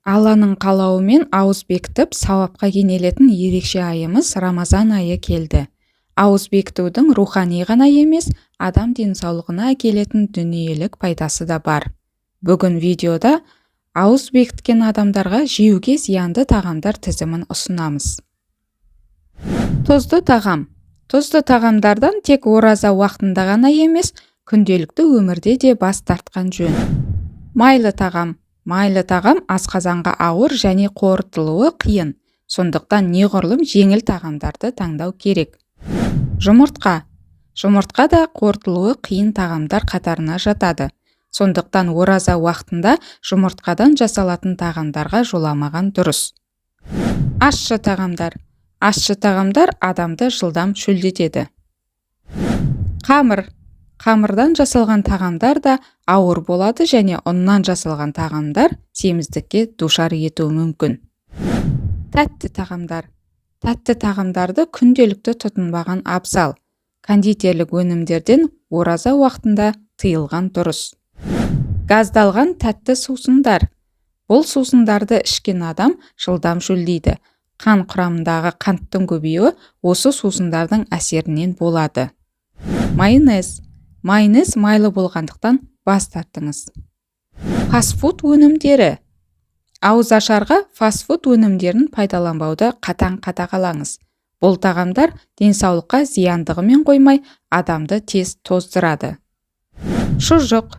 Алланың қалауымен ауыз бекітіп, сауапқа кенелетін ерекше айымыз Рамазан айы келді. Ауыз бекітудің рухани ғана емес, адам денсаулығына әкелетін дүниелік пайдасы да бар. Бүгін видеода ауыз бекіткен адамдарға жеуге зиянды тағамдар тізімін ұсынамыз. Тұзды тағам. Тұзды тағамдардан тек ораза уақытында ғана емес, күнделікті өмірде де бас тартқан жөн. Майлы тағам. Майлы тағам асқазанға ауыр және қорытылуы қиын. Сондықтан неғұрлым жеңіл тағамдарды таңдау керек. Жұмыртқа. Жұмыртқа да қорытылуы қиын тағамдар қатарына жатады. Сондықтан ораза уақытында жұмыртқадан жасалатын тағамдарға жоламаған дұрыс. Ащы тағамдар. Ащы тағамдар адамды жылдам шөлдетеді. Қамыр. Қамырдан жасалған тағамдар да ауыр болады және ұннан жасалған тағамдар семіздікке душар етуі мүмкін. Тәтті тағамдар. Тәтті тағамдарды күнделікті тұтынбаған абзал. Кондитерлік өнімдерден ораза уақытында тыйылған дұрыс. Газдалған тәтті сусындар. Бұл сусындарды ішкен адам жылдам шөлдейді. Қан құрамындағы қанттың көбеюі осы сусындардың әсерінен болады. Майонез. Майонез майлы болғандықтан бас тартыңыз. Фастфуд өнімдері. Ауызашарға фастфуд өнімдерін пайдаланбауды қатаң қадағалаңыз. Бұл тағамдар денсаулыққа зияндығымен қоймай, адамды тез тоздырады. Шұжық.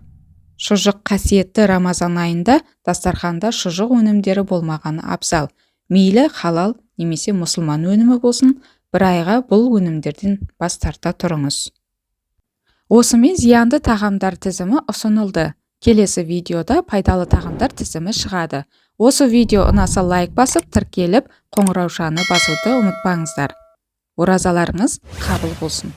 Шұжық қасиетті Рамазан айында дастарханда шұжық өнімдері болмағаны абзал. Мейлі халал немесе мұсылман өнімі болсын, бір айға бұл өнімдерден бас тарта тұрыңыз. Осымен зиянды тағамдар тізімі ұсынылды. Келесі видеода пайдалы тағамдар тізімі шығады. Осы видео ұнаса лайк басып, тіркеліп, қоңыраушаны басуды ұмытпаңыздар. Оразаларыңыз қабыл болсын.